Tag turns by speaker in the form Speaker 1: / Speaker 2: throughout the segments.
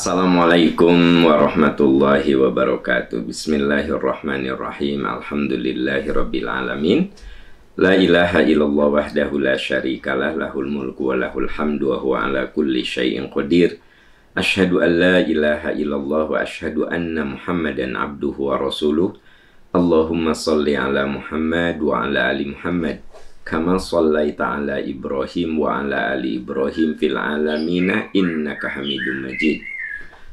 Speaker 1: Assalamualaikum warahmatullahi wabarakatuh. Bismillahirrahmanirrahim. Alhamdulillahirabbil alamin. La ilaha illallah wahdahu la syarikalah, lahul mulku wa lahul hamdu wa huwa ala kulli syai'in qadir. Asyhadu an la ilaha illallah wa asyhadu anna Muhammadan abduhu wa rasuluh. Allahumma shalli ala Muhammad wa ala ali Muhammad kama shallaita ala Ibrahim wa ala ali Ibrahim fil alamina innaka Hamidum Majid.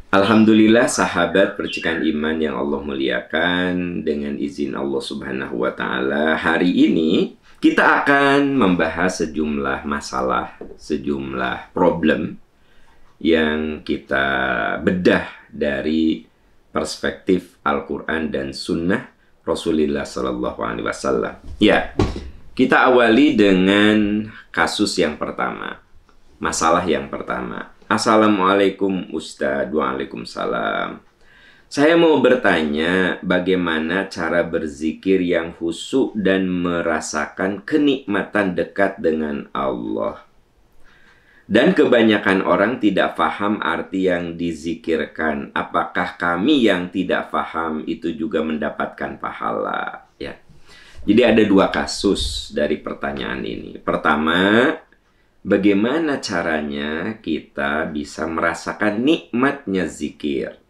Speaker 1: Alhamdulillah, sahabat percikan iman yang Allah muliakan, dengan izin Allah Subhanahu wa Ta'ala, hari ini kita akan membahas sejumlah masalah, sejumlah problem yang kita bedah dari perspektif Al-Quran dan Sunnah Rasulullah Sallallahu Alaihi Wasallam. Ya, kita awali dengan kasus yang pertama, masalah yang pertama. Assalamualaikum Ustadz. Waalaikumsalam. Saya mau bertanya, bagaimana cara berzikir yang khusyuk dan merasakan kenikmatan dekat dengan Allah? Dan kebanyakan orang tidak paham arti yang dizikirkan. Apakah kami yang tidak paham itu juga mendapatkan pahala? Ya. Jadi ada dua kasus dari pertanyaan ini. Pertama, bagaimana caranya kita bisa merasakan nikmatnya zikir?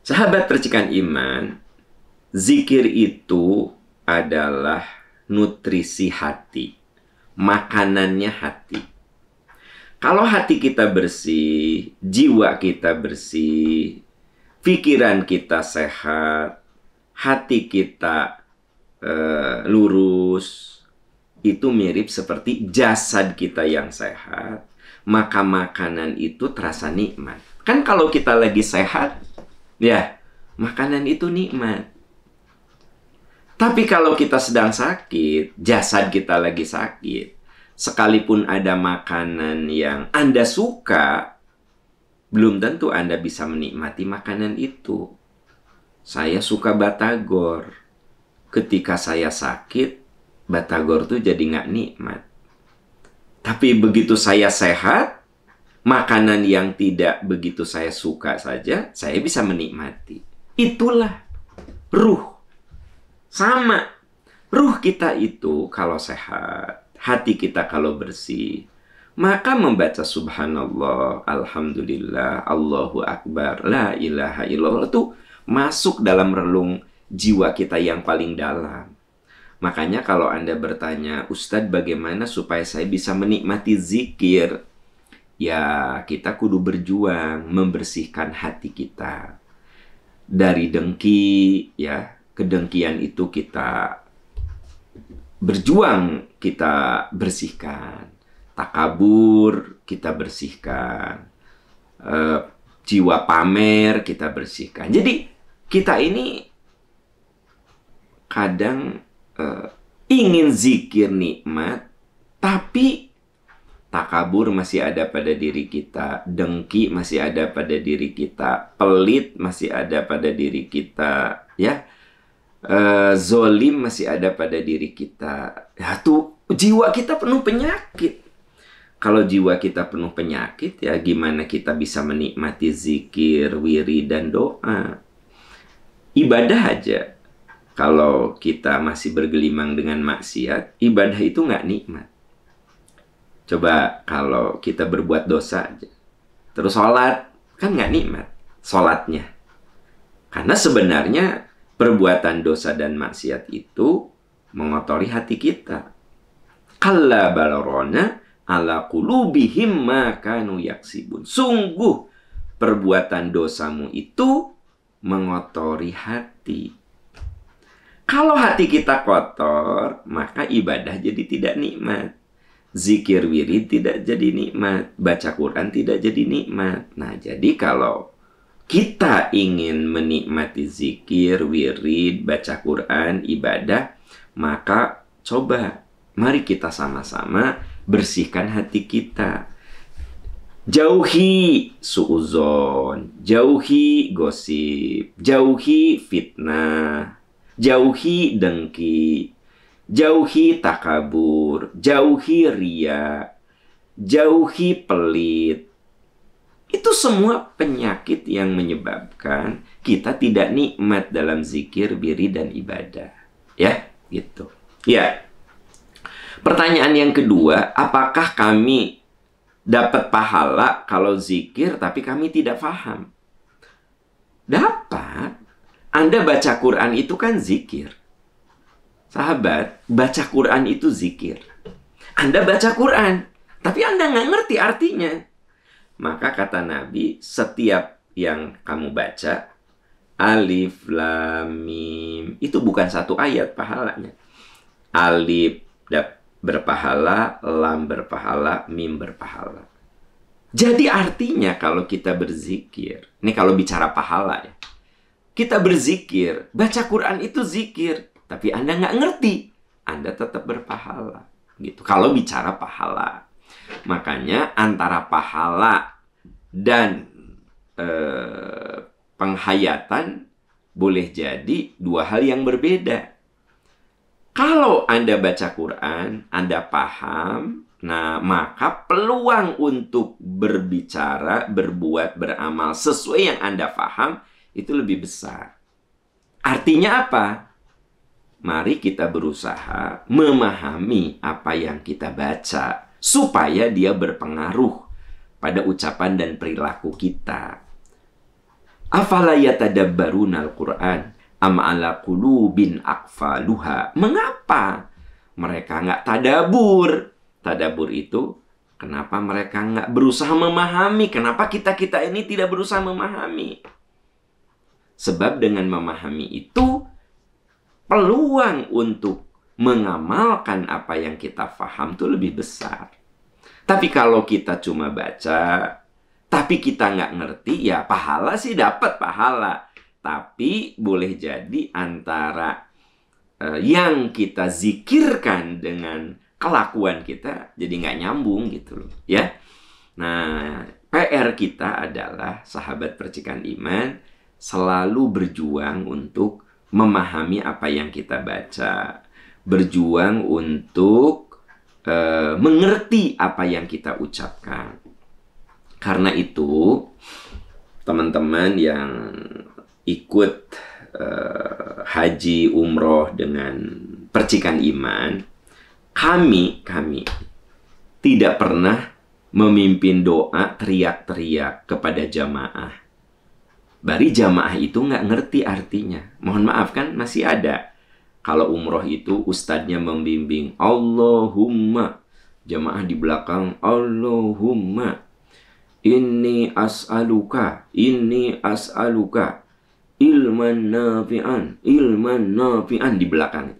Speaker 1: Sahabat percikan iman, zikir itu adalah nutrisi hati, makanannya hati. Kalau hati kita bersih, jiwa kita bersih, pikiran kita sehat, hati kita lurus, itu mirip seperti jasad kita yang sehat, maka makanan itu terasa nikmat. Kan kalau kita lagi sehat, ya, makanan itu nikmat. Tapi kalau kita sedang sakit, jasad kita lagi sakit, sekalipun ada makanan yang Anda suka, belum tentu Anda bisa menikmati makanan itu. Saya suka batagor. Ketika saya sakit, batagor tuh jadi nggak nikmat. Tapi begitu saya sehat, makanan yang tidak begitu saya suka saja, saya bisa menikmati. Itulah ruh. Sama. Ruh kita itu kalau sehat, hati kita kalau bersih, maka membaca subhanallah, alhamdulillah, Allahu akbar, la ilaha illallah itu masuk dalam relung jiwa kita yang paling dalam. Makanya kalau Anda bertanya, Ustadz bagaimana supaya saya bisa menikmati zikir? Ya, kita kudu berjuang membersihkan hati kita. Dari dengki, ya, kedengkian itu kita berjuang, kita bersihkan. Takabur, kita bersihkan. Jiwa pamer, kita bersihkan. Jadi, kita ini kadang ingin zikir nikmat, tapi takabur masih ada pada diri kita, dengki masih ada pada diri kita, pelit masih ada pada diri kita, ya, zolim masih ada pada diri kita. Ya, tuh jiwa kita penuh penyakit. Kalau jiwa kita penuh penyakit, ya gimana kita bisa menikmati zikir, wirid, dan doa? Ibadah aja, kalau kita masih bergelimang dengan maksiat, ibadah itu nggak nikmat. Coba kalau kita berbuat dosa aja, terus sholat, kan nggak nikmat sholatnya. Karena sebenarnya perbuatan dosa dan maksiat itu mengotori hati kita. Kalla balarona ala qulubihim ma kanu yaksibun. Sungguh perbuatan dosamu itu mengotori hati. Kalau hati kita kotor, maka ibadah jadi tidak nikmat. Zikir wirid tidak jadi nikmat. Baca Quran tidak jadi nikmat. Nah, jadi kalau kita ingin menikmati zikir, wirid, baca Quran, ibadah, maka coba, mari kita sama-sama bersihkan hati kita. Jauhi suuzon, jauhi gosip, jauhi fitnah, jauhi dengki, jauhi takabur, jauhi ria, jauhi pelit, Itu semua penyakit yang menyebabkan kita tidak nikmat dalam zikir, wirid, dan ibadah. Ya, gitu. Ya. Pertanyaan yang kedua, apakah kami dapat pahala kalau zikir tapi kami tidak paham? Dapat. Anda baca Quran itu kan zikir. Sahabat, baca Quran itu zikir. Anda baca Quran, tapi Anda nggak ngerti artinya. Maka kata Nabi, setiap yang kamu baca, alif, lam, mim, itu bukan satu ayat pahalanya. Alif berpahala, lam berpahala, mim berpahala. Jadi artinya kalau kita berzikir, ini kalau bicara pahala ya, kita berzikir, baca Quran itu zikir, tapi Anda nggak ngerti, Anda tetap berpahala. Gitu. Kalau bicara pahala. Makanya antara pahala dan penghayatan boleh jadi dua hal yang berbeda. Kalau Anda baca Quran, Anda paham, nah maka peluang untuk berbicara, berbuat, beramal sesuai yang Anda paham itu lebih besar. Artinya apa? Mari kita berusaha memahami apa yang kita baca supaya dia berpengaruh pada ucapan dan perilaku kita. Afala yatadabbaruna al-Qur'an am ala qulubin aqfaluha. Mengapa mereka nggak tadabur? Tadabur itu kenapa mereka nggak berusaha memahami? Kenapa kita ini tidak berusaha memahami? Sebab dengan memahami itu peluang untuk mengamalkan apa yang kita paham itu lebih besar. Tapi kalau kita cuma baca, tapi kita nggak ngerti, ya pahala sih dapat pahala. Tapi boleh jadi antara yang kita zikirkan dengan kelakuan kita jadi nggak nyambung gitu loh. Ya. Nah, PR kita adalah sahabat percikan iman selalu berjuang untuk memahami apa yang kita baca, berjuang untuk mengerti apa yang kita ucapkan. Karena itu, teman-teman yang ikut haji umroh dengan percikan iman, kami tidak pernah memimpin doa teriak-teriak kepada jamaah. Bari jamaah itu nggak ngerti artinya. Mohon maaf kan masih ada. Kalau umroh itu ustadznya membimbing. Allahumma. Jamaah di belakang. Allahumma. Inni as'aluka. Inni as'aluka. Ilman nafi'an. Ilman nafi'an di belakang.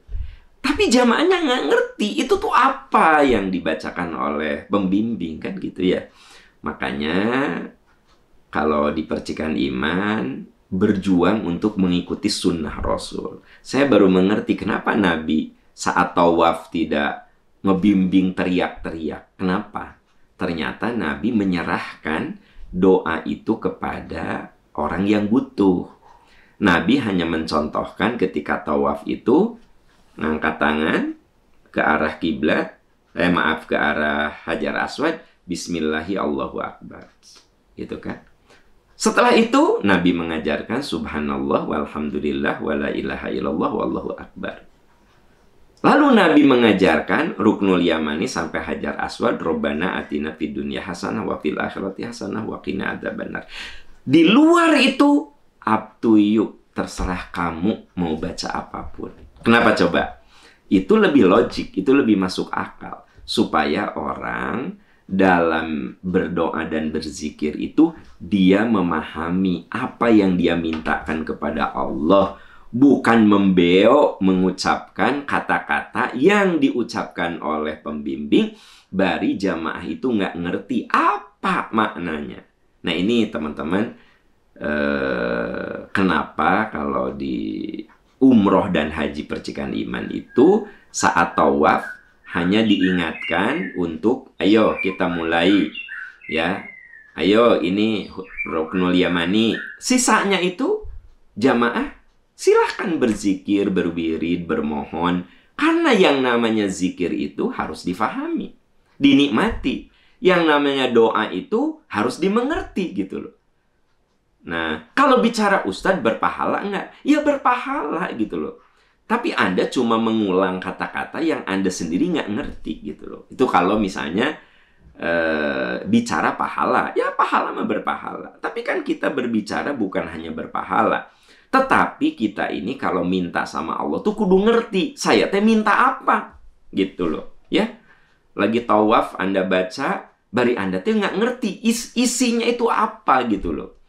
Speaker 1: Tapi jamaahnya nggak ngerti. Itu tuh apa yang dibacakan oleh pembimbing kan gitu ya. Makanya kalau di percikan iman, berjuang untuk mengikuti sunnah Rasul. Saya baru mengerti kenapa Nabi saat tawaf tidak ngebimbing teriak-teriak. Kenapa? Ternyata Nabi menyerahkan doa itu kepada orang yang butuh. Nabi hanya mencontohkan ketika tawaf itu, ngangkat tangan ke arah kiblat, ke arah Hajar Aswad, Bismillahi Allahu Akbar. Gitu kan? Setelah itu, Nabi mengajarkan subhanallah walhamdulillah wala ilaha illallah wallahu akbar. Lalu Nabi mengajarkan ruknul yamani sampai Hajar Aswad, Robbana atina fid dunya hasanah wa fil akhirati hasanah wa qina adzabannar. Di luar itu, up to you, terserah kamu mau baca apapun. Kenapa coba? Itu lebih logik, itu lebih masuk akal. Supaya orang dalam berdoa dan berzikir itu dia memahami apa yang dia mintakan kepada Allah, bukan membeok mengucapkan kata-kata yang diucapkan oleh pembimbing bari jamaah itu nggak ngerti apa maknanya. Nah ini teman-teman, kenapa kalau di umroh dan haji percikan iman itu saat tawaf hanya diingatkan untuk, ayo kita mulai, ya. Ayo ini ruknul yamani. Sisanya itu jamaah silahkan berzikir, berwirid, bermohon. Karena yang namanya zikir itu harus difahami, dinikmati. Yang namanya doa itu harus dimengerti gitu loh. Nah, kalau bicara Ustadz berpahala enggak? Ya berpahala gitu loh. Tapi Anda cuma mengulang kata-kata yang Anda sendiri nggak ngerti gitu loh. Itu kalau misalnya bicara pahala, ya pahala mah berpahala. Tapi kan kita berbicara bukan hanya berpahala, tetapi kita ini kalau minta sama Allah tuh kudu ngerti, saya teh minta apa, gitu loh. Ya, lagi tawaf Anda baca, bari Anda tuh nggak ngerti isinya itu apa gitu loh.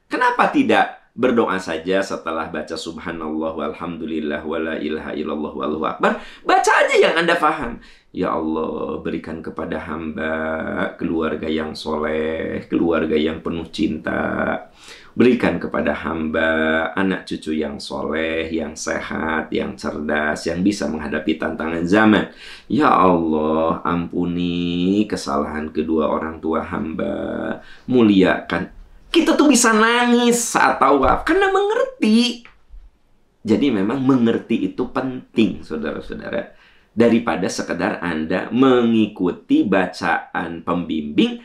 Speaker 1: Kenapa tidak berdoa saja setelah baca subhanallah walhamdulillah wala ilaha illallah wallahu akbar, baca aja yang Anda paham. Ya Allah, berikan kepada hamba keluarga yang soleh, keluarga yang penuh cinta. Berikan kepada hamba anak cucu yang soleh, yang sehat, yang cerdas, yang bisa menghadapi tantangan zaman. Ya Allah, ampuni kesalahan kedua orang tua hamba. Muliakan. Kita tuh bisa nangis saat tawaf karena mengerti. Jadi memang mengerti itu penting, saudara-saudara. Daripada sekedar Anda mengikuti bacaan pembimbing,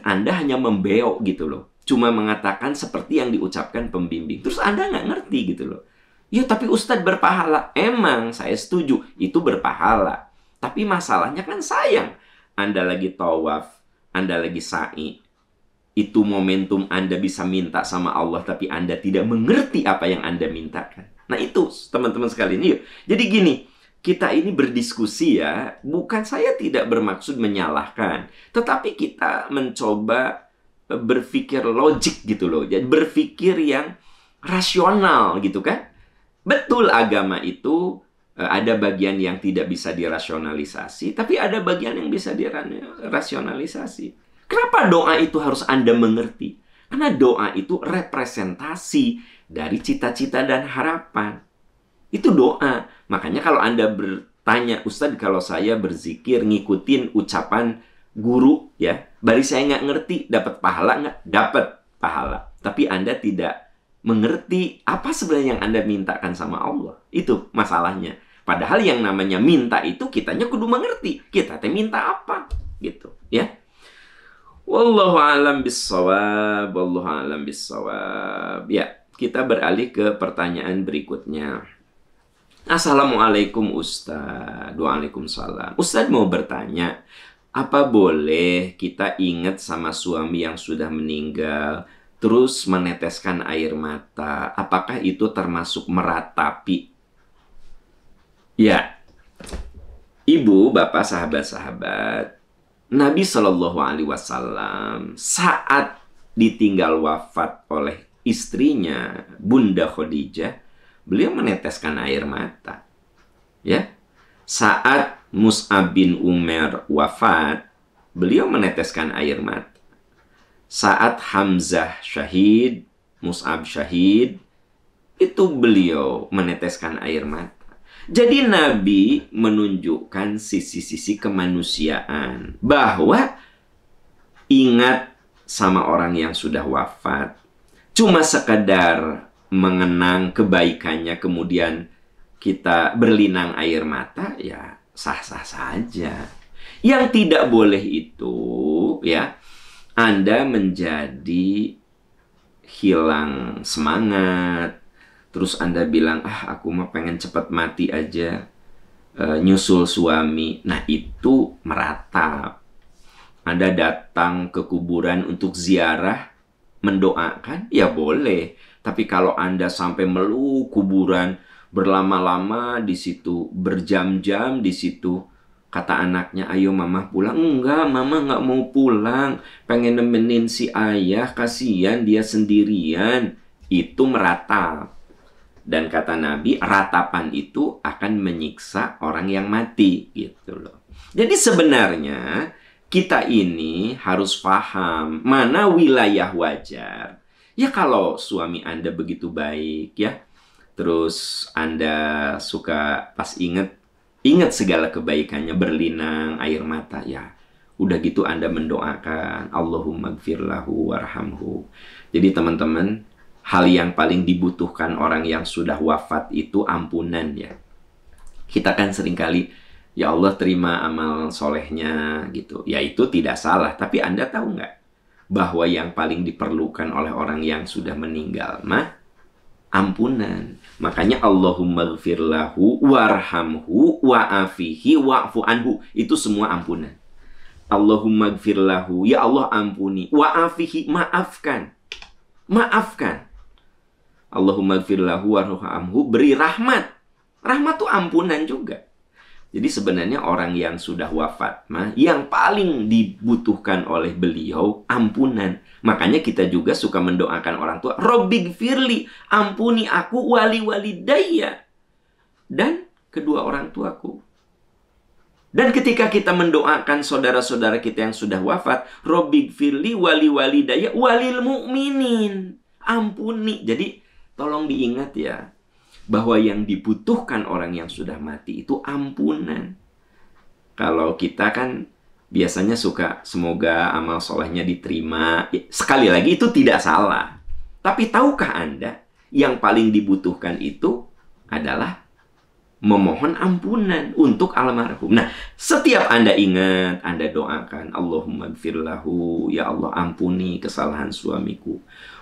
Speaker 1: Anda hanya membeok gitu loh. Cuma mengatakan seperti yang diucapkan pembimbing. Terus Anda nggak ngerti gitu loh. Ya tapi Ustadz berpahala. Emang saya setuju, itu berpahala. Tapi masalahnya kan sayang. Anda lagi tawaf, Anda lagi sa'i. Itu momentum Anda bisa minta sama Allah, tapi Anda tidak mengerti apa yang Anda mintakan. Nah itu teman-teman sekalian. Yuk. Jadi gini, kita ini berdiskusi ya, bukan saya tidak bermaksud menyalahkan, tetapi kita mencoba berpikir logik gitu loh. Jadi berpikir yang rasional gitu kan. Betul agama itu ada bagian yang tidak bisa dirasionalisasi, tapi ada bagian yang bisa dirasionalisasi. Kenapa doa itu harus Anda mengerti? Karena doa itu representasi dari cita-cita dan harapan. Itu doa. Makanya kalau Anda bertanya, Ustadz kalau saya berzikir ngikutin ucapan guru ya, bari saya nggak ngerti, dapat pahala nggak? Dapat pahala. Tapi Anda tidak mengerti apa sebenarnya yang Anda mintakan sama Allah. Itu masalahnya. Padahal yang namanya minta itu kitanya kudu mengerti. Kita teh minta apa? Gitu ya. Wallahu a'lam bissawab. Wallahu a'lam bissawab. Ya, kita beralih ke pertanyaan berikutnya. Assalamualaikum Ustadz. Waalaikumsalam. Ustadz mau bertanya, apa boleh kita ingat sama suami yang sudah meninggal, terus meneteskan air mata? Apakah itu termasuk meratapi? Ya, ibu, bapak, sahabat-sahabat, Nabi Shallallahu Alaihi Wasallam saat ditinggal wafat oleh istrinya Bunda Khadijah, beliau meneteskan air mata. Ya, saat Mus'ab bin Umair wafat, beliau meneteskan air mata. Saat Hamzah syahid, Mus'ab syahid, itu beliau meneteskan air mata. Jadi Nabi menunjukkan sisi-sisi kemanusiaan, bahwa ingat sama orang yang sudah wafat, cuma sekedar mengenang kebaikannya kemudian kita berlinang air mata, ya sah-sah saja. Yang tidak boleh itu ya, Anda menjadi hilang semangat, terus Anda bilang, aku mah pengen cepat mati aja, nyusul suami. Nah itu meratap. Anda datang ke kuburan untuk ziarah, mendoakan, ya boleh. Tapi kalau Anda sampai meluk kuburan, berlama-lama di situ, berjam-jam di situ, kata anaknya, ayo mama pulang. Enggak, mama nggak mau pulang. Pengen nemenin si ayah, kasihan dia sendirian. Itu meratap. Dan kata Nabi, ratapan itu akan menyiksa orang yang mati. Gitu loh. Jadi sebenarnya kita ini harus paham mana wilayah wajar. Ya kalau suami Anda begitu baik ya, terus Anda suka pas ingat segala kebaikannya, berlinang air mata, ya udah gitu Anda mendoakan, Allahumma gfirlahu warhamhu. Jadi teman-teman, hal yang paling dibutuhkan orang yang sudah wafat itu ampunan ya. Kita kan seringkali Ya Allah terima amal solehnya gitu. Ya itu tidak salah. Tapi Anda tahu nggak bahwa yang paling diperlukan oleh orang yang sudah meninggal mah ampunan. Makanya Allahumma gfir lahu warhamhu wa'afihi wa'fu anhu. Itu semua ampunan. Allahumma gfir lahu, ya Allah ampuni. Wa'afihi, maafkan. Maafkan. Allahumma gfir lahu warhamhu, beri rahmat. Rahmat itu ampunan juga. Jadi sebenarnya orang yang sudah wafat mah yang paling dibutuhkan oleh beliau ampunan. Makanya kita juga suka mendoakan orang tua, Robbighfirli, ampuni aku, wali walidayya, dan kedua orang tuaku. Dan ketika kita mendoakan saudara-saudara kita yang sudah wafat, Robbighfirli wali walidayya walil mu'minin, ampuni. Jadi tolong diingat ya, bahwa yang dibutuhkan orang yang sudah mati itu ampunan. Kalau kita kan biasanya suka semoga amal solehnya diterima. Sekali lagi itu tidak salah. Tapi tahukah Anda yang paling dibutuhkan itu adalah memohon ampunan untuk almarhum. Nah, setiap Anda ingat, Anda doakan, Allahumma gfirlahu, ya Allah ampuni kesalahan suamiku.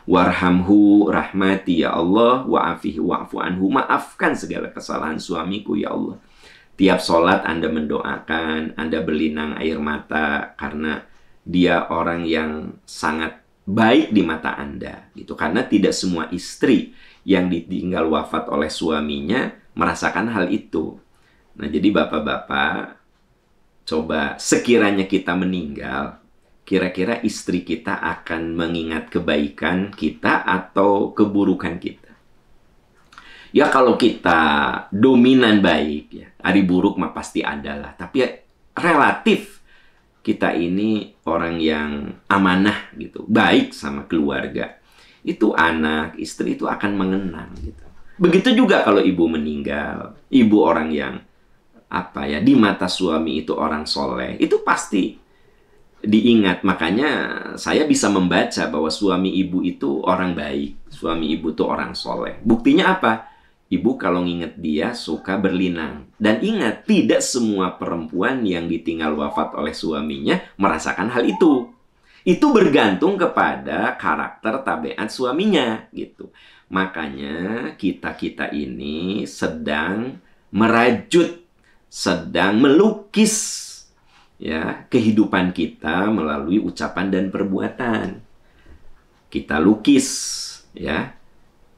Speaker 1: Warhamhu, rahmati ya Allah, wa'afihi wa'fu anhu, maafkan segala kesalahan suamiku ya Allah. Tiap sholat Anda mendoakan, Anda berlinang air mata karena dia orang yang sangat baik di mata Anda gitu. Karena tidak semua istri yang ditinggal wafat oleh suaminya merasakan hal itu. Nah, jadi bapak-bapak, coba sekiranya kita meninggal, kira-kira istri kita akan mengingat kebaikan kita atau keburukan kita? Ya kalau kita dominan baik, ya, hari buruk mah pasti ada lah. Tapi ya, relatif kita ini orang yang amanah gitu, baik sama keluarga. Itu anak, istri itu akan mengenang gitu. Begitu juga kalau ibu meninggal, ibu orang yang di mata suami itu orang soleh, itu pasti diingat. Makanya saya bisa membaca bahwa suami ibu itu orang baik, suami ibu itu orang soleh. Buktinya apa? Ibu kalau nginget dia suka berlinang. Dan ingat, tidak semua perempuan yang ditinggal wafat oleh suaminya merasakan hal itu. Itu bergantung kepada karakter tabiat suaminya gitu. Makanya kita-kita ini sedang merajut, sedang melukis ya kehidupan kita melalui ucapan dan perbuatan. Kita lukis ya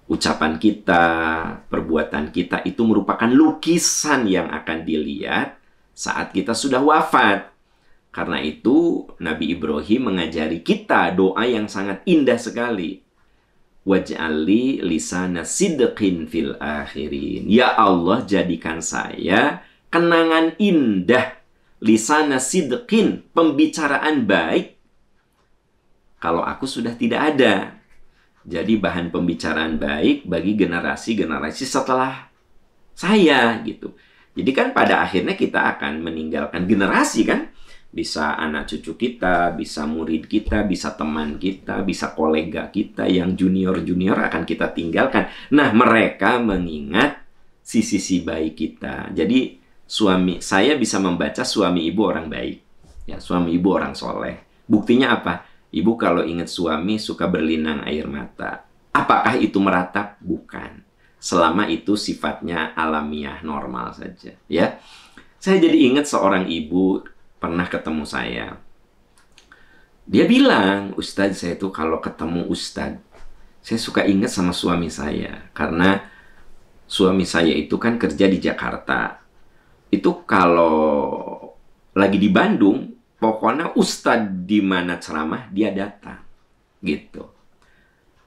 Speaker 1: ucapan kita, perbuatan kita itu merupakan lukisan yang akan dilihat saat kita sudah wafat. Karena itu Nabi Ibrahim mengajari kita doa yang sangat indah sekali. Waj'alli lisana sidqin fil akhirin. Ya Allah, jadikan saya kenangan indah, lisana sidqin, pembicaraan baik kalau aku sudah tidak ada. Jadi bahan pembicaraan baik bagi generasi-generasi setelah saya gitu. Jadi kan pada akhirnya kita akan meninggalkan generasi kan. Bisa anak cucu kita, bisa murid kita, bisa teman kita, bisa kolega kita yang junior-junior akan kita tinggalkan. Nah, mereka mengingat sisi baik kita. Jadi saya bisa membaca suami ibu orang baik. Ya, suami ibu orang soleh. Buktinya apa? Ibu kalau ingat suami suka berlinang air mata. Apakah itu meratap? Bukan. Selama itu sifatnya alamiah, normal saja. Ya, saya jadi ingat seorang ibu pernah ketemu saya. Dia bilang, Ustadz, saya tuh kalau ketemu Ustadz, saya suka ingat sama suami saya. Karena suami saya itu kan kerja di Jakarta. Itu kalau lagi di Bandung, pokoknya Ustadz di mana ceramah, dia datang. Gitu.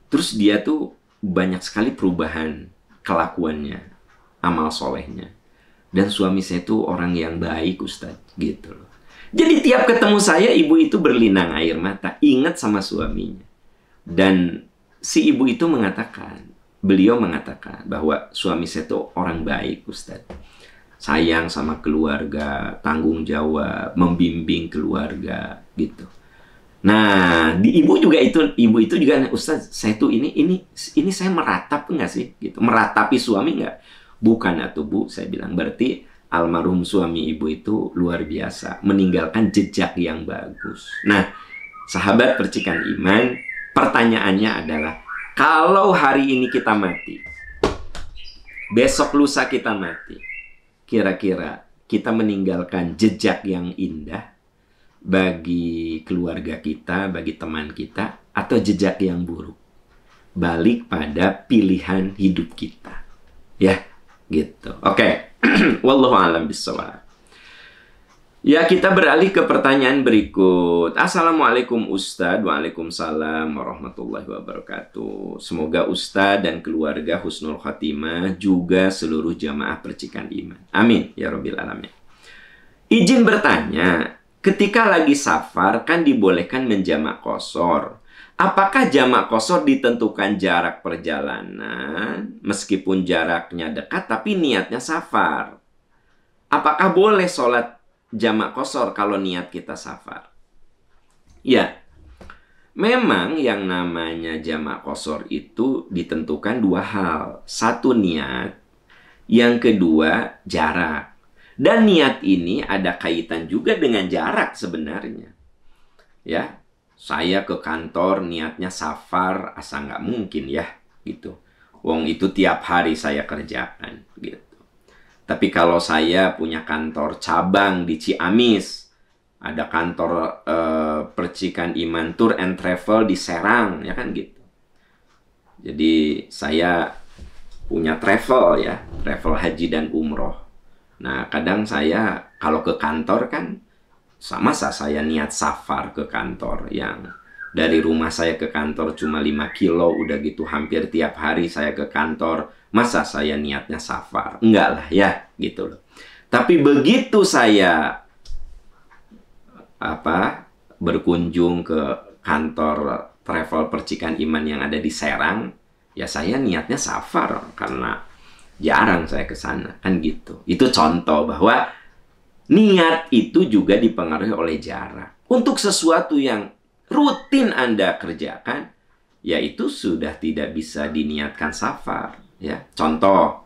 Speaker 1: Terus dia tuh banyak sekali perubahan kelakuannya, amal solehnya. Dan suami saya tuh orang yang baik, Ustadz. Gitu loh. Jadi tiap ketemu saya, ibu itu berlinang air mata, ingat sama suaminya. Dan si ibu itu beliau mengatakan bahwa suami saya itu orang baik, Ustadz. Sayang sama keluarga, tanggung jawab, membimbing keluarga, gitu. Nah, ibu itu juga, Ustadz, saya tuh ini saya meratap enggak sih? Gitu. Meratapi suami enggak? Bukan atuh Bu, saya bilang. Berarti almarhum suami ibu itu luar biasa, meninggalkan jejak yang bagus. Nah, sahabat percikan iman, pertanyaannya adalah, kalau hari ini kita mati, besok lusa kita mati, kira-kira kita meninggalkan jejak yang indah bagi keluarga kita, bagi teman kita, atau jejak yang buruk? Balik pada pilihan hidup kita. Ya, gitu. Oke. Wallahu a'lam bishawab. Ya, kita beralih ke pertanyaan berikut. Assalamualaikum Ustadz. Waalaikumsalam warahmatullahi wabarakatuh. Semoga Ustadz dan keluarga husnul khatimah, juga seluruh jamaah percikan iman. Amin ya rabbil alamin. Izin bertanya, ketika lagi safar kan dibolehkan menjamak qashar. Apakah jamak qashar ditentukan jarak perjalanan meskipun jaraknya dekat tapi niatnya safar? Apakah boleh sholat jamak qashar kalau niat kita safar? Ya, memang yang namanya jamak qashar itu ditentukan dua hal. Satu niat, yang kedua jarak. Dan niat ini ada kaitan juga dengan jarak sebenarnya. Ya, saya ke kantor niatnya safar, asa nggak mungkin ya, gitu. Wong itu tiap hari saya kerjakan, gitu. Tapi kalau saya punya kantor cabang di Ciamis, ada kantor percikan iman tour and travel di Serang, ya kan gitu. Jadi saya punya travel ya, travel haji dan umroh. Nah, kadang saya kalau ke kantor kan, masa saya niat safar ke kantor yang dari rumah saya ke kantor cuma 5 kilo, udah gitu hampir tiap hari saya ke kantor, masa saya niatnya safar? Enggak lah ya, gitu loh. Tapi begitu saya berkunjung ke kantor travel percikan iman yang ada di Serang, ya saya niatnya safar karena jarang saya ke sana, kan gitu. Itu contoh bahwa niat itu juga dipengaruhi oleh jarak. Untuk sesuatu yang rutin Anda kerjakan, yaitu sudah tidak bisa diniatkan safar. Ya, contoh,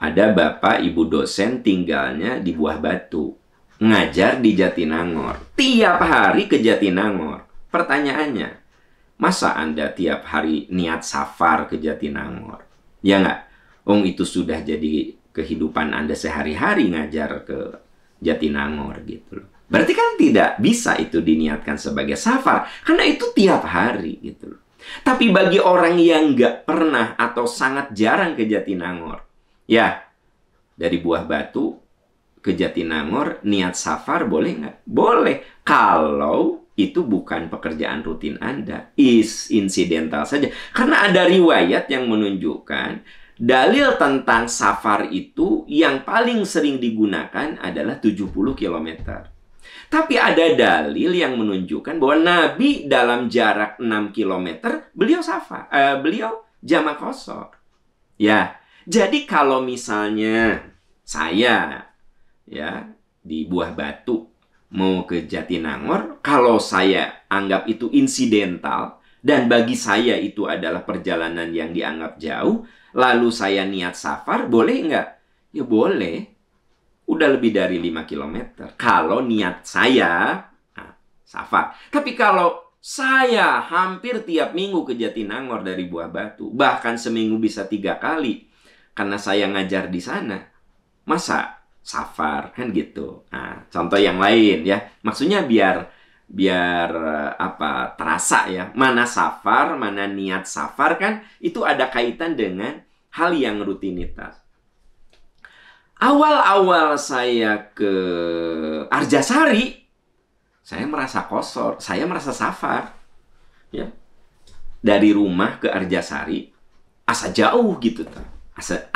Speaker 1: ada bapak ibu dosen tinggalnya di Buah Batu, ngajar di Jatinangor, tiap hari ke Jatinangor. Pertanyaannya, masa Anda tiap hari niat safar ke Jatinangor? Ya nggak? Itu sudah jadi kehidupan Anda sehari-hari ngajar ke Jatinangor gitu loh. Berarti kan tidak bisa itu diniatkan sebagai safar, karena itu tiap hari gitu loh. Tapi bagi orang yang nggak pernah atau sangat jarang ke Jatinangor, ya dari Buah Batu ke Jatinangor niat safar boleh nggak? Boleh, kalau itu bukan pekerjaan rutin Anda, insidental saja. Karena ada riwayat yang menunjukkan dalil tentang safar itu yang paling sering digunakan adalah 70 km. Tapi ada dalil yang menunjukkan bahwa Nabi dalam jarak 6 km beliau safar, beliau jamak qashar. Ya, jadi kalau misalnya saya ya di Buah Batu mau ke Jatinangor, kalau saya anggap itu insidental dan bagi saya itu adalah perjalanan yang dianggap jauh, lalu saya niat safar, boleh nggak? Ya boleh. Udah lebih dari 5 km. Kalau niat saya, safar. Tapi kalau saya hampir tiap minggu ke Jatinangor dari Buah Batu, bahkan seminggu bisa 3 kali, karena saya ngajar di sana, masa safar? Kan gitu. Nah, contoh yang lain ya. Maksudnya biar terasa ya, mana safar, mana niat safar, kan itu ada kaitan dengan hal yang rutinitas. Awal-awal saya ke Arjasari, saya merasa qashar, saya merasa safar. Ya. Dari rumah ke Arjasari, asa jauh gitu.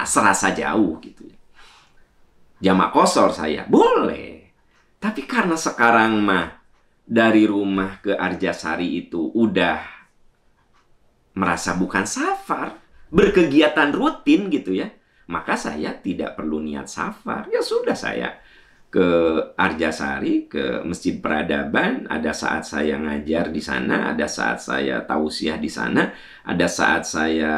Speaker 1: Serasa jauh gitu. Jamak qashar saya, boleh. Tapi karena sekarang mah dari rumah ke Arjasari itu udah merasa bukan safar, berkegiatan rutin gitu ya, maka saya tidak perlu niat safar. Ya sudah, saya ke Arjasari, ke Masjid Peradaban, ada saat saya ngajar di sana, ada saat saya tausiah di sana, ada saat saya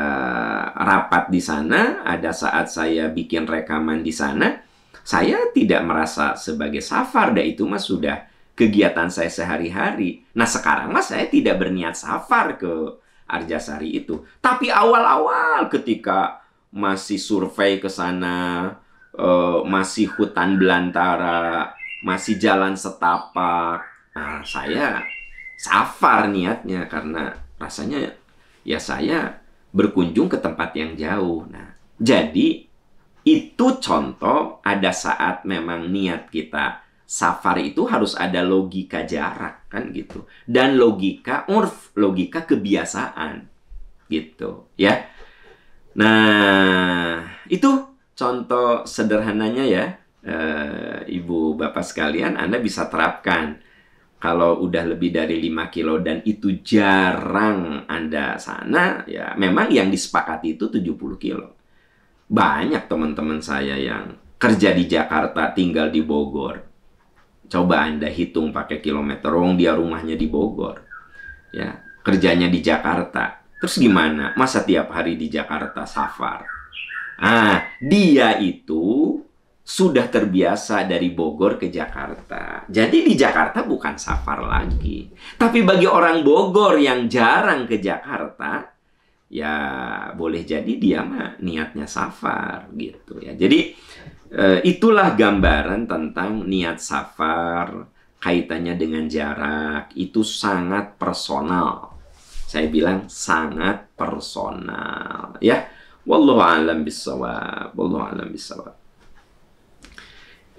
Speaker 1: rapat di sana, ada saat saya bikin rekaman di sana. saya tidak merasa sebagai safar, dan itu mah sudah kegiatan saya sehari-hari. Nah sekarang mah saya tidak berniat safar ke Arjasari itu. Tapi awal-awal ketika masih survei ke sana, masih hutan belantara, masih jalan setapak, nah saya safar niatnya karena rasanya ya saya berkunjung ke tempat yang jauh. Nah, jadi itu contoh ada saat memang niat kita safar itu harus ada logika jarak kan gitu. Dan logika urf, logika kebiasaan gitu ya. Nah, itu contoh sederhananya ya. Ibu bapak sekalian, Anda bisa terapkan. Kalau udah lebih dari 5 kilo dan itu jarang Anda sana, ya memang yang disepakati itu 70 kilo. Banyak teman-teman saya yang kerja di Jakarta, tinggal di Bogor. Coba Anda hitung pakai kilometer, dia rumahnya di Bogor. Ya, kerjanya di Jakarta. Terus gimana? Masa tiap hari di Jakarta safar? Ah, dia itu sudah terbiasa dari Bogor ke Jakarta. Jadi di Jakarta bukan safar lagi. Tapi bagi orang Bogor yang jarang ke Jakarta, ya boleh jadi dia mah niatnya safar gitu ya. Jadi itulah gambaran tentang niat safar, kaitannya dengan jarak, itu sangat personal. Saya bilang sangat personal ya. Wallahu a'lam bishawab. Wallahu a'lam bishawab.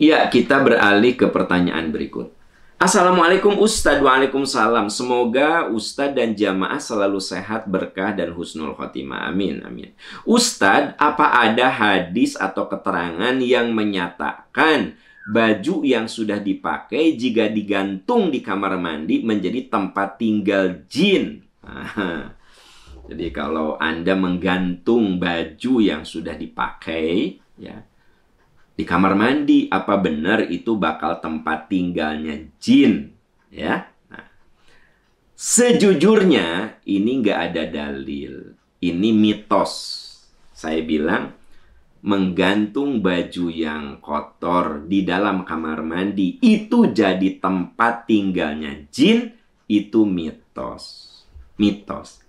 Speaker 1: Ya, kita beralih ke pertanyaan berikut. Assalamualaikum Ustadz. Waalaikumsalam. Semoga Ustadz dan jamaah selalu sehat, berkah, dan husnul khotimah. Amin, amin. Ustadz, apa ada hadis atau keterangan yang menyatakan baju yang sudah dipakai jika digantung di kamar mandi menjadi tempat tinggal jin? Jadi kalau Anda menggantung baju yang sudah dipakai, ya, di kamar mandi, apa benar itu bakal tempat tinggalnya jin? Ya, nah, sejujurnya ini nggak ada dalil. Ini mitos. Saya bilang menggantung baju yang kotor di dalam kamar mandi itu jadi tempat tinggalnya jin, itu mitos. Mitos.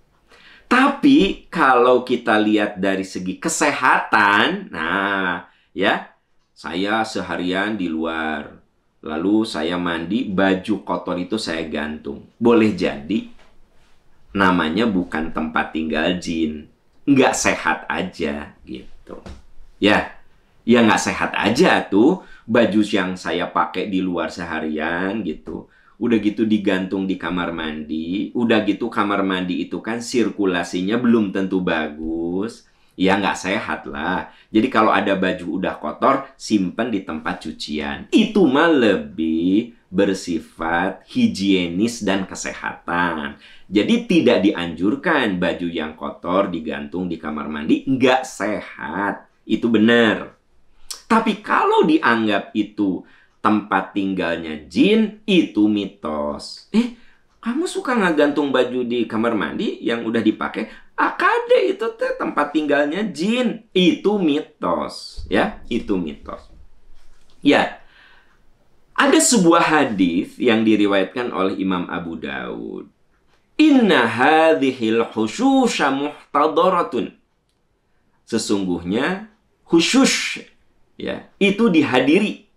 Speaker 1: Tapi kalau kita lihat dari segi kesehatan, nah ya, saya seharian di luar, lalu saya mandi, baju kotor itu saya gantung. Boleh jadi namanya bukan tempat tinggal jin. Nggak sehat aja gitu. Ya nggak sehat aja tuh baju yang saya pakai di luar seharian gitu. Udah gitu digantung di kamar mandi. Udah gitu kamar mandi itu kan sirkulasinya belum tentu bagus. Ya nggak sehat lah. Jadi kalau ada baju udah kotor, simpan di tempat cucian. Itu mah lebih bersifat higienis dan kesehatan. Jadi tidak dianjurkan baju yang kotor digantung di kamar mandi. Nggak sehat. Itu benar. Tapi kalau dianggap itu tempat tinggalnya jin, itu mitos. Kamu suka nggak gantung baju di kamar mandi yang udah dipakai? Akade itu tempat tinggalnya jin. Itu mitos. Ya, itu mitos. Ya, ada sebuah hadis yang diriwayatkan oleh Imam Abu Daud. Inna hadhil hushusha muhtadaratun. Sesungguhnya khusyush, ya, itu dihadiri.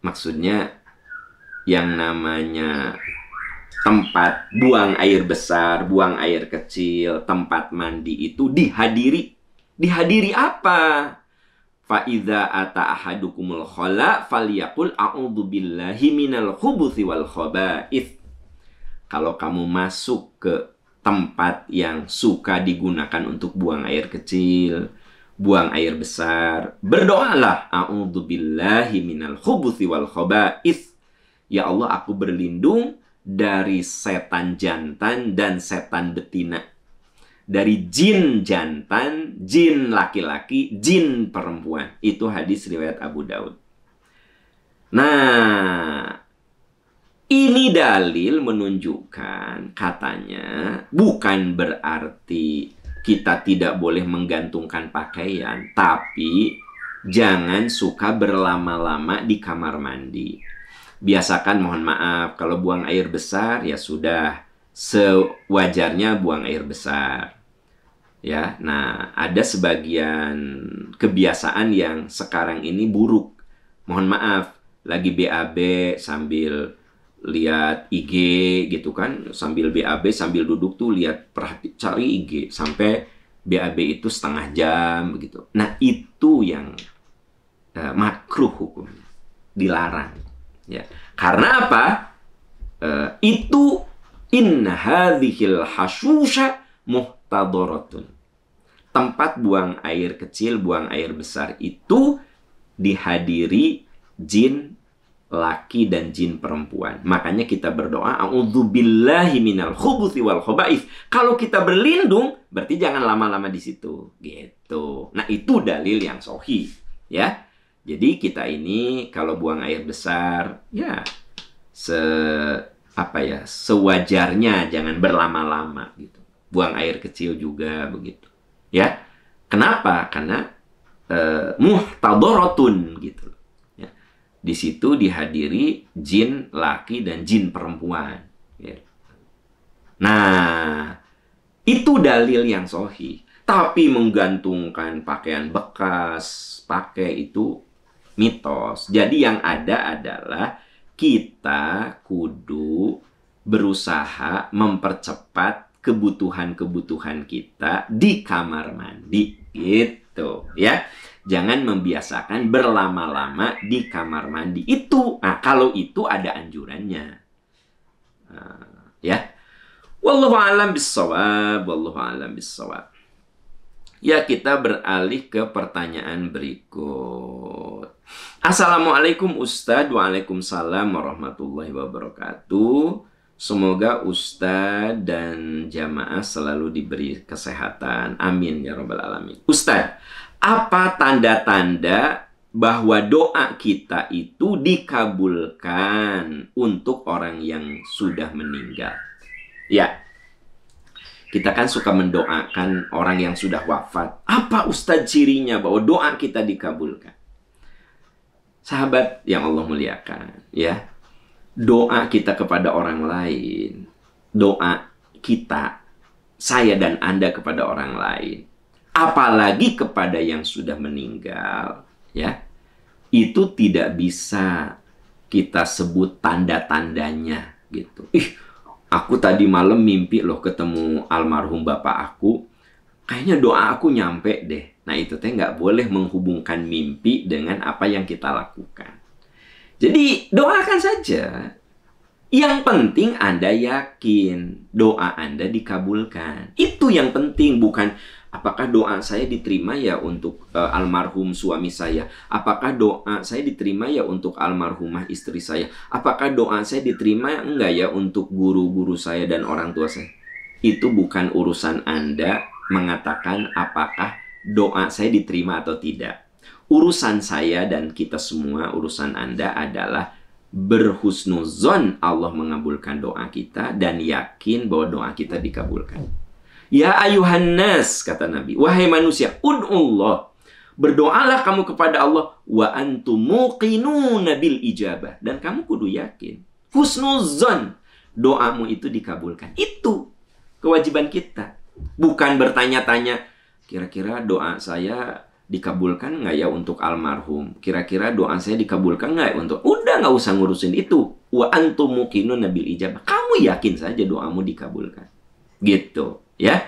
Speaker 1: Maksudnya yang namanya tempat buang air besar, buang air kecil, tempat mandi itu dihadiri. Dihadiri apa? Fa idza ata ahadukumul khala falyaqul a'udzu billahi minal khubuthi wal khaba'ith. Kalau kamu masuk ke tempat yang suka digunakan untuk buang air kecil, buang air besar, berdoalah a'udzu billahi minal khubuthi wal khaba'ith. Ya Allah, aku berlindung dari setan jantan dan setan betina. Dari jin jantan, jin laki-laki, jin perempuan. Itu hadis riwayat Abu Daud. Nah, ini dalil menunjukkan katanya bukan berarti kita tidak boleh menggantungkan pakaian. Tapi jangan suka berlama-lama di kamar mandi. Biasakan, mohon maaf, kalau buang air besar ya sudah sewajarnya buang air besar. Ya, nah ada sebagian kebiasaan yang sekarang ini buruk. Mohon maaf, lagi BAB sambil lihat IG gitu kan, sambil BAB sambil duduk tuh lihat cari IG sampai BAB itu setengah jam begitu. Nah, itu yang makruh hukumnya, dilarang. Ya, karena apa? Itu inna hadhil hasyusha muhtadaratun. Tempat buang air kecil, buang air besar itu dihadiri jin laki dan jin perempuan. Makanya kita berdoa, a'udzubillahi minal khubuthi wal khaba'ith. Kalau kita berlindung, berarti jangan lama-lama di situ, gitu. Nah, itu dalil yang sahih, ya. Jadi kita ini kalau buang air besar, ya sewajarnya, jangan berlama-lama gitu. Buang air kecil juga begitu. Ya, kenapa? Karena muhtadaratun gitu. Ya. Di situ dihadiri jin laki dan jin perempuan. Ya. Nah, itu dalil yang sahih. Tapi menggantungkan pakaian bekas, pakai itu mitos. Jadi yang ada adalah kita kudu berusaha mempercepat kebutuhan-kebutuhan kita di kamar mandi gitu ya. Jangan membiasakan berlama-lama di kamar mandi itu. Nah, kalau itu ada anjurannya. Ya. Wallahu a'lam bissawab, wallahu a'lam bissawab. Ya, kita beralih ke pertanyaan berikut. Assalamualaikum Ustadz. Waalaikumsalam warahmatullahi wabarakatuh. Semoga Ustadz dan jamaah selalu diberi kesehatan. Amin ya rabbal alamin. Ustadz, apa tanda-tanda bahwa doa kita itu dikabulkan untuk orang yang sudah meninggal? Ya, kita kan suka mendoakan orang yang sudah wafat. Apa Ustadz cirinya bahwa doa kita dikabulkan? Sahabat yang Allah muliakan, ya. Doa kita kepada orang lain, doa kita, saya dan Anda kepada orang lain, apalagi kepada yang sudah meninggal, ya, itu tidak bisa kita sebut tanda-tandanya gitu. Aku tadi malam mimpi loh ketemu almarhum bapak aku, kayaknya doa aku nyampe deh. Nah, itu teh nggak boleh menghubungkan mimpi dengan apa yang kita lakukan. Jadi doakan saja. Yang penting Anda yakin doa Anda dikabulkan. Itu yang penting, bukan apakah doa saya diterima ya untuk almarhum suami saya. Apakah doa saya diterima ya untuk almarhumah istri saya. Apakah doa saya diterima enggak ya untuk guru-guru saya dan orang tua saya. Itu bukan urusan Anda mengatakan apakah doa saya diterima atau tidak. Urusan saya dan kita semua, urusan Anda adalah berhusnuzon Allah mengabulkan doa kita dan yakin bahwa doa kita dikabulkan. Ya ayuhan nas, kata Nabi, wahai manusia, ud'ullah, berdoalah kamu kepada Allah, wa antum muqinuna bil ijabah, dan kamu kudu yakin, husnuzon, doamu itu dikabulkan. Itu kewajiban kita, bukan bertanya-tanya, kira-kira doa saya dikabulkan nggak ya untuk almarhum? Kira-kira doa saya dikabulkan nggak ya untuk... Udah, nggak usah ngurusin itu. Wa antum muqinuna bil ijabah. Kamu yakin saja doamu dikabulkan. Gitu, ya.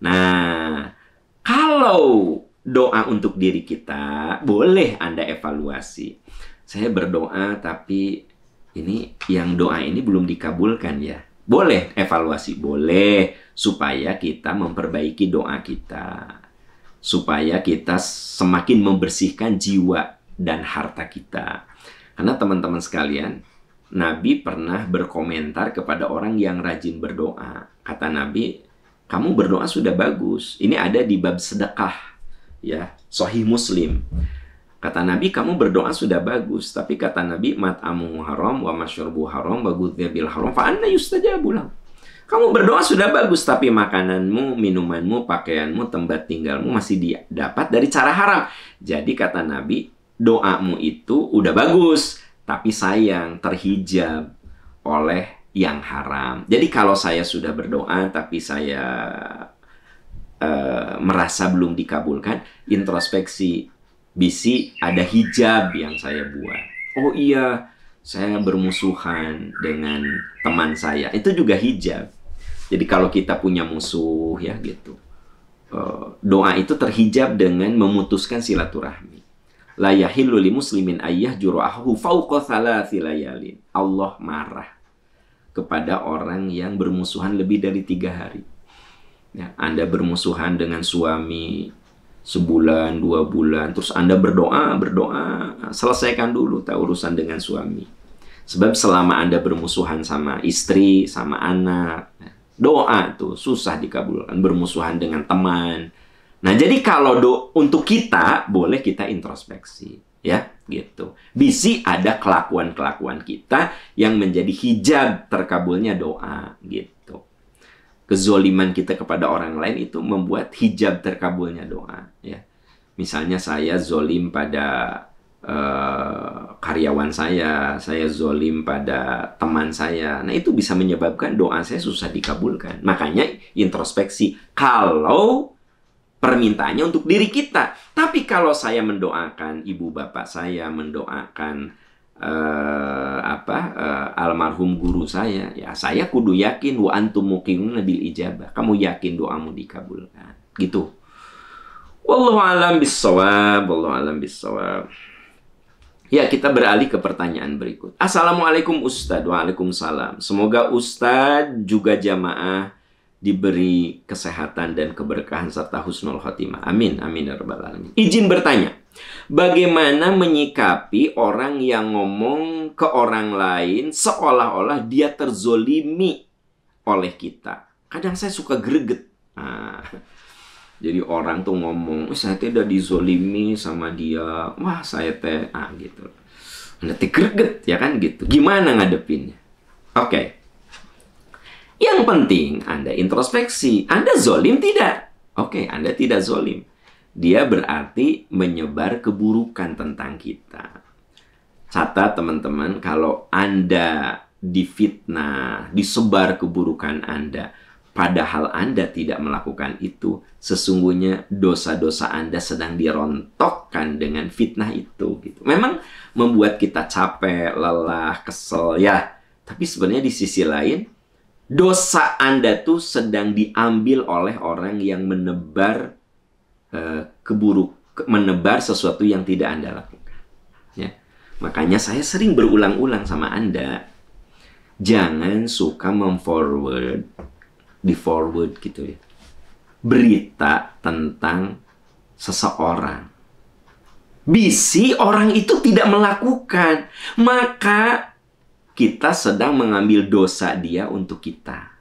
Speaker 1: Nah, kalau doa untuk diri kita, boleh Anda evaluasi. Saya berdoa, tapi ini yang doa ini belum dikabulkan ya. Boleh evaluasi, boleh. Supaya kita memperbaiki doa kita. Supaya kita semakin membersihkan jiwa dan harta kita. Karena teman-teman sekalian, Nabi pernah berkomentar kepada orang yang rajin berdoa. Kata Nabi, kamu berdoa sudah bagus. Ini ada di bab sedekah, ya, Sahih Muslim. Kata Nabi, kamu berdoa sudah bagus. Tapi kata Nabi, mat'amu haram, wa masyrubu haram, wa ghudhiya bil haram, fa anna yustajabu lahu. Kamu berdoa sudah bagus, tapi makananmu, minumanmu, pakaianmu, tempat tinggalmu masih didapat dari cara haram. Jadi kata Nabi, doamu itu udah bagus, tapi sayang terhijab oleh yang haram. Jadi kalau saya sudah berdoa, tapi saya merasa belum dikabulkan, introspeksi, bisi, ada hijab yang saya buat. Oh iya, saya bermusuhan dengan teman saya. Itu juga hijab. Jadi kalau kita punya musuh ya gitu, doa itu terhijab dengan memutuskan silaturahmi. La yahillu li muslimin ayyah jura'ahu fauqa thalathi layalin. Allah marah kepada orang yang bermusuhan lebih dari 3 hari. Ya, Anda bermusuhan dengan suami sebulan, 2 bulan, terus Anda berdoa, selesaikan dulu urusan dengan suami. Sebab selama Anda bermusuhan sama istri, sama anak, doa tuh susah dikabulkan, bermusuhan dengan teman. Nah, jadi kalau untuk kita, boleh kita introspeksi, ya, gitu. Bisi ada kelakuan-kelakuan kita yang menjadi hijab terkabulnya doa, gitu. Kezoliman kita kepada orang lain itu membuat hijab terkabulnya doa, ya. Misalnya saya zolim pada karyawan saya zolim pada teman saya. Nah, itu bisa menyebabkan doa saya susah dikabulkan. Makanya introspeksi. Kalau permintaannya untuk diri kita. Tapi kalau saya mendoakan ibu bapak saya, mendoakan almarhum guru saya, ya saya kudu yakin wa antum muqinuna bil ijabah. Kamu yakin doamu dikabulkan. Gitu. Wallahu a'lam bissawab, wallahu a'lam bissawab. Ya, kita beralih ke pertanyaan berikut. Assalamualaikum Ustadz. Waalaikumsalam. Semoga Ustadz juga jamaah diberi kesehatan dan keberkahan serta husnul khotimah. Amin. Amin ya rabbal alamin. Izin bertanya. Bagaimana menyikapi orang yang ngomong ke orang lain seolah-olah dia terzolimi oleh kita? Kadang saya suka greget. Jadi orang tuh ngomong, saya tidak dizolimi sama dia. Wah, saya gitu. Anda greget, ya kan gitu. Gimana ngadepinnya? Oke. Yang penting, Anda introspeksi. Anda zolim tidak? Oke, Anda tidak zolim. Dia berarti menyebar keburukan tentang kita. Catat teman-teman, kalau Anda difitnah, disebar keburukan Anda, padahal Anda tidak melakukan itu, sesungguhnya dosa-dosa Anda sedang dirontokkan dengan fitnah itu. Gitu. Memang membuat kita capek, lelah, kesel, ya. Tapi sebenarnya di sisi lain, dosa Anda tuh sedang diambil oleh orang yang menebar menebar sesuatu yang tidak Anda lakukan. Ya. Makanya saya sering berulang-ulang sama Anda, jangan suka di forward gitu ya, berita tentang seseorang. Bisi orang itu tidak melakukan, maka kita sedang mengambil dosa dia untuk kita.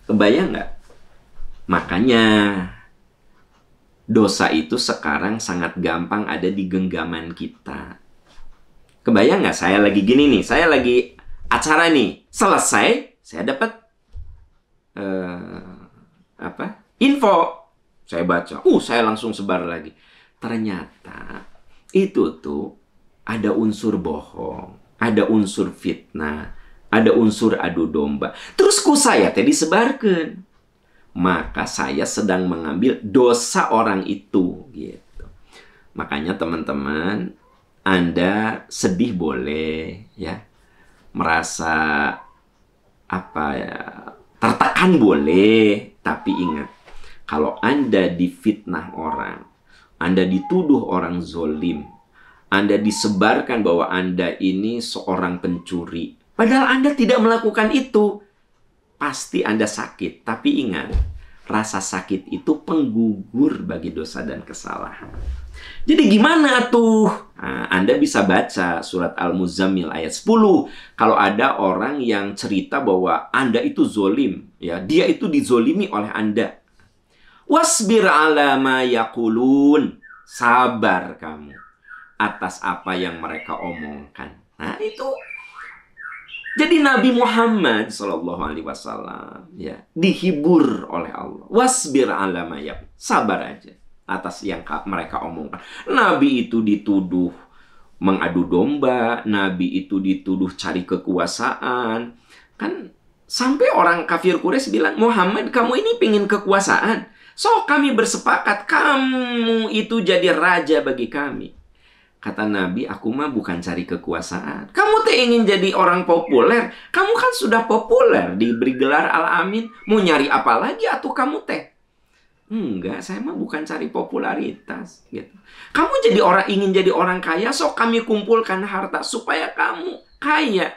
Speaker 1: Kebayang nggak? Makanya dosa itu sekarang sangat gampang ada di genggaman kita. Kebayang nggak? Saya lagi gini nih, saya lagi acara nih, selesai, saya dapat info, saya baca, saya langsung sebar lagi. Ternyata itu tuh ada unsur bohong, ada unsur fitnah, ada unsur adu domba. Terus saya tadi disebarkan, maka saya sedang mengambil dosa orang itu, gitu. Makanya teman-teman, Anda sedih boleh, ya, merasa tertekan boleh, tapi ingat, kalau Anda difitnah orang, Anda dituduh orang zolim, Anda disebarkan bahwa Anda ini seorang pencuri, padahal Anda tidak melakukan itu, pasti Anda sakit. Tapi ingat, rasa sakit itu penggugur bagi dosa dan kesalahan. Jadi gimana tuh? Nah, Anda bisa baca surat Al-Muzammil ayat 10. Kalau ada orang yang cerita bahwa Anda itu zolim, ya, dia itu dizolimi oleh Anda. Wasbir ala ma yaqulun. Sabar kamu atas apa yang mereka omongkan. Nah, itu Jadi Nabi Muhammad Shallallahu Alaihi Wasallam ya dihibur oleh Allah. Wasbir ala ma yaqul. Sabar aja atas yang mereka omongkan. Nabi itu dituduh mengadu domba, Nabi itu dituduh cari kekuasaan. Kan sampai orang kafir Quraisy bilang, Muhammad, kamu ini pingin kekuasaan. So kami bersepakat kamu itu jadi raja bagi kami. Kata Nabi, aku mah bukan cari kekuasaan. Kamu teh ingin jadi orang populer. Kamu kan sudah populer, diberi gelar Al-Amin. Mau nyari apa lagi atuh kamu teh? Enggak, saya mah bukan cari popularitas gitu. Kamu ingin jadi orang kaya, sok kami kumpulkan harta supaya kamu kaya.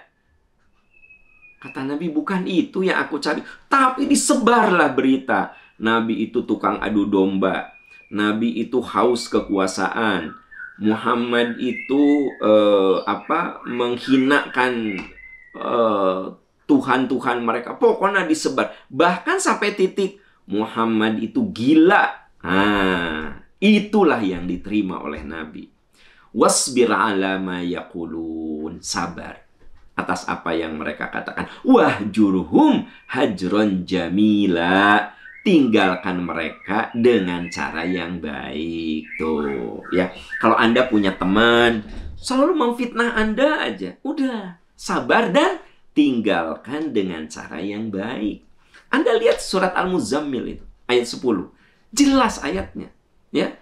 Speaker 1: Kata Nabi, bukan itu yang aku cari. Tapi disebarlah berita. Nabi itu tukang adu domba. Nabi itu haus kekuasaan. Muhammad itu menghinakan Tuhan-Tuhan mereka. Pokoknya disebar. Bahkan sampai titik Muhammad itu gila. Itulah yang diterima oleh Nabi. Wasbir ala ma yaqulun. Sabar atas apa yang mereka katakan. Wahjurhum hajron jamila. Tinggalkan mereka dengan cara yang baik. Tuh, ya. Kalau Anda punya teman selalu memfitnah Anda aja, udah, sabar dan tinggalkan dengan cara yang baik. Anda lihat surat Al-Muzammil itu, ayat 10. Jelas ayatnya, ya.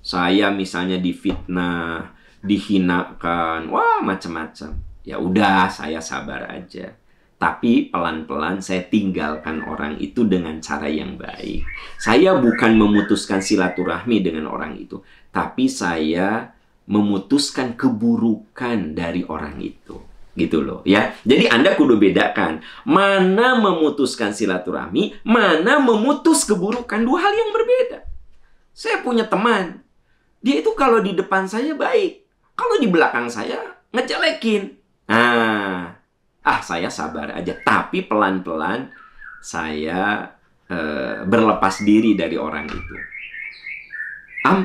Speaker 1: Saya misalnya difitnah, dihinakan, wah macam-macam. Ya udah, saya sabar aja. Tapi pelan-pelan saya tinggalkan orang itu dengan cara yang baik. Saya bukan memutuskan silaturahmi dengan orang itu, tapi saya memutuskan keburukan dari orang itu. Gitu loh, ya. Jadi Anda kudu bedakan mana memutuskan silaturahmi, mana memutus keburukan. Dua hal yang berbeda. Saya punya teman, dia itu kalau di depan saya baik, kalau di belakang saya ngejelekin. Saya sabar aja. Tapi pelan-pelan saya berlepas diri dari orang itu.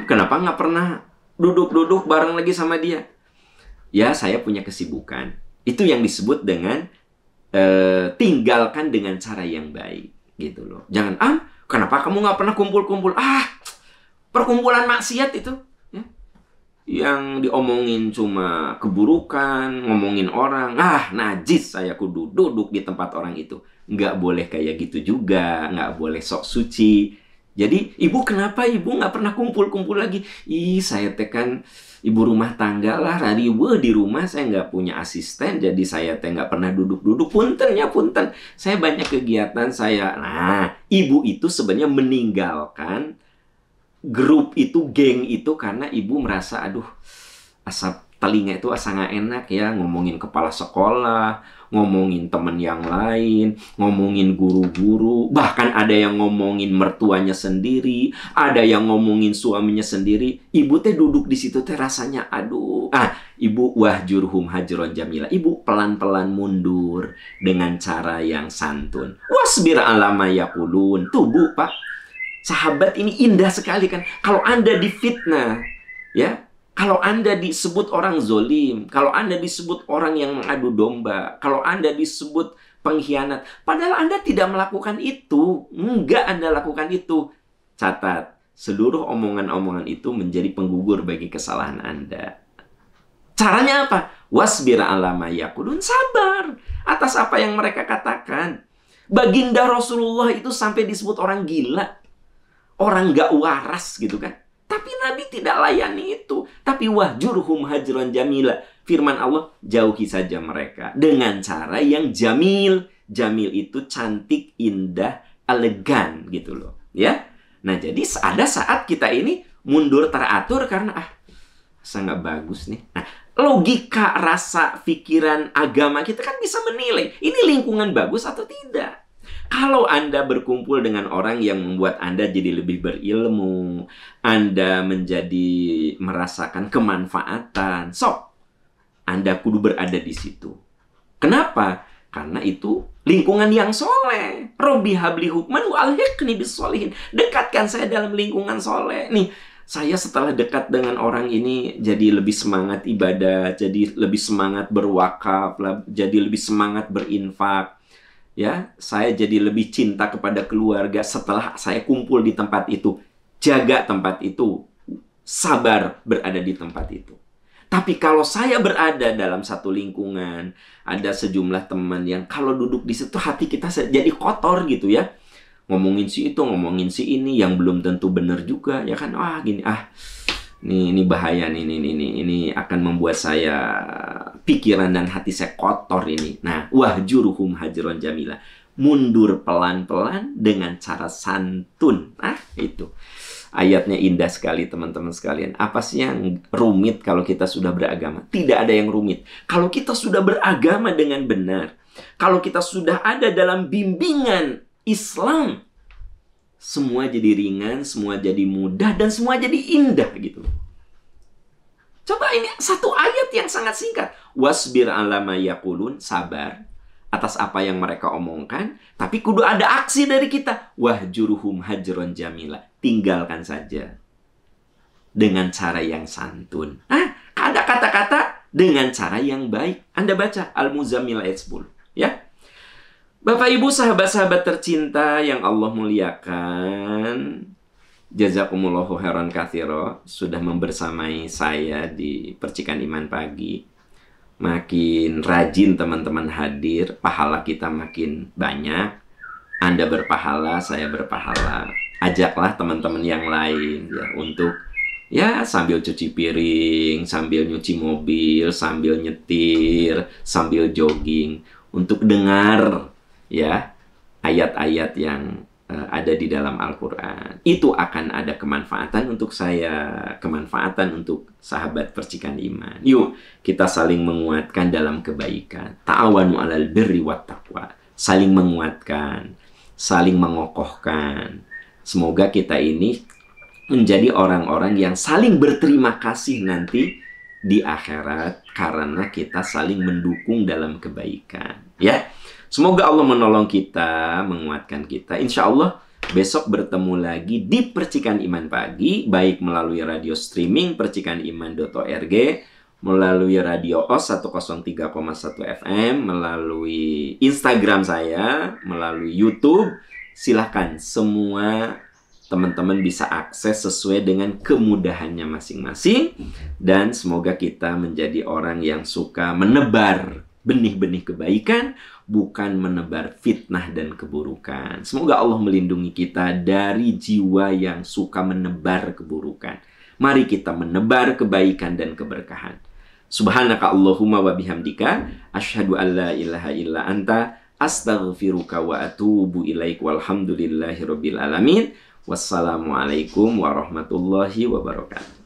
Speaker 1: Kenapa nggak pernah duduk-duduk bareng lagi sama dia? Ya, saya punya kesibukan. Itu yang disebut dengan tinggalkan dengan cara yang baik. Gitu loh. Jangan, kenapa kamu nggak pernah kumpul-kumpul? Perkumpulan maksiat itu. Yang diomongin cuma keburukan, ngomongin orang. Najis, saya kudu duduk di tempat orang itu. Nggak boleh kayak gitu juga. Nggak boleh sok suci. Jadi, ibu kenapa ibu nggak pernah kumpul-kumpul lagi? Saya tekan ibu rumah tangga lah. Ibu di rumah saya nggak punya asisten. Jadi saya nggak pernah duduk-duduk. Punten ya, punten. Saya banyak kegiatan saya. Ibu itu sebenarnya meninggalkan grup itu, geng itu, karena ibu merasa, asap telinga itu asa nggak enak ya, ngomongin kepala sekolah, ngomongin temen yang lain, ngomongin guru-guru, bahkan ada yang ngomongin mertuanya sendiri, ada yang ngomongin suaminya sendiri. Ibu teh duduk di situ teh rasanya, ibu wahjurhum hajron jamila. Ibu pelan-pelan mundur dengan cara yang santun. Wasbir ala ma yaqulun. Tuh Bu, Pak. Sahabat ini indah sekali kan. Kalau Anda difitnah, ya, kalau Anda disebut orang zolim, kalau Anda disebut orang yang mengadu domba, kalau Anda disebut pengkhianat, padahal Anda tidak melakukan itu. Enggak Anda lakukan itu. Catat, seluruh omongan-omongan itu menjadi penggugur bagi kesalahan Anda. Caranya apa? Wasbir ala ma yaqulun. Sabar atas apa yang mereka katakan. Baginda Rasulullah itu sampai disebut orang gila. Orang gak waras gitu kan. Tapi Nabi tidak layani itu. Tapi wahjurhum hajron jamila. Firman Allah, jauhi saja mereka dengan cara yang jamil. Jamil itu cantik, indah, elegan gitu loh. Ya. Nah, jadi ada saat kita ini mundur teratur karena sangat bagus nih. Nah, logika, rasa, pikiran, agama kita kan bisa menilai ini lingkungan bagus atau tidak. Kalau Anda berkumpul dengan orang yang membuat Anda jadi lebih berilmu, Anda menjadi merasakan kemanfaatan, Anda kudu berada di situ. Kenapa? Karena itu lingkungan yang soleh. Robbi habli hukman wa alhiqni bis solihin. Dekatkan saya dalam lingkungan soleh. Nih, saya setelah dekat dengan orang ini jadi lebih semangat ibadah, jadi lebih semangat berwakaf, jadi lebih semangat berinfak. Ya, saya jadi lebih cinta kepada keluarga setelah saya kumpul di tempat itu. Jaga tempat itu, sabar berada di tempat itu. Tapi kalau saya berada dalam satu lingkungan, ada sejumlah teman yang kalau duduk di situ hati kita jadi kotor gitu ya. Ngomongin si itu, ngomongin si ini yang belum tentu benar juga, ya kan? Wah, gini, ini bahaya nih, ini akan membuat saya pikiran dan hati saya kotor ini. Nah, wahjuruhum hajron jamila. Mundur pelan-pelan dengan cara santun. Itu. Ayatnya indah sekali, teman-teman sekalian. Apa sih yang rumit kalau kita sudah beragama? Tidak ada yang rumit. Kalau kita sudah beragama dengan benar, kalau kita sudah ada dalam bimbingan Islam, semua jadi ringan, semua jadi mudah, dan semua jadi indah gitu. Coba ini satu ayat yang sangat singkat. Wasbir ala ma yaqulun, sabar atas apa yang mereka omongkan, tapi kudu ada aksi dari kita. Wahjuruhum hajron jamila, tinggalkan saja dengan cara yang santun. Ada kata-kata dengan cara yang baik. Anda baca Al-Muzammil ayat 10, ya. Bapak Ibu sahabat-sahabat tercinta yang Allah muliakan, jazakumullahu khairan katsira sudah membersamai saya di Percikan Iman Pagi. Makin rajin teman-teman hadir, pahala kita makin banyak. Anda berpahala, saya berpahala. Ajaklah teman-teman yang lain ya untuk ya sambil cuci piring, sambil nyuci mobil, sambil nyetir, sambil jogging, untuk dengar ya ayat-ayat yang ada di dalam Al-Quran. Itu akan ada kemanfaatan untuk saya, kemanfaatan untuk sahabat Percikan Iman. Yuk, kita saling menguatkan dalam kebaikan. Ta'awanu 'alal birri wat taqwa. Saling menguatkan, saling mengokohkan. Semoga kita ini menjadi orang-orang yang saling berterima kasih nanti di akhirat karena kita saling mendukung dalam kebaikan. Ya. Semoga Allah menolong kita, menguatkan kita. Insya Allah besok bertemu lagi di Percikan Iman Pagi, baik melalui radio streaming percikaniman.org, melalui radio OS 103,1 FM, melalui Instagram saya, melalui YouTube. Silahkan semua teman-teman bisa akses sesuai dengan kemudahannya masing-masing. Dan semoga kita menjadi orang yang suka menebar benih-benih kebaikan, bukan menebar fitnah dan keburukan. Semoga Allah melindungi kita dari jiwa yang suka menebar keburukan. Mari kita menebar kebaikan dan keberkahan. Subhanaka Allahumma wa bihamdika, asyhadu an la ilaha illa anta, astaghfiruka wa atubu ilaik, walhamdulillahi rabbil alamin. Wassalamualaikum warahmatullahi wabarakatuh.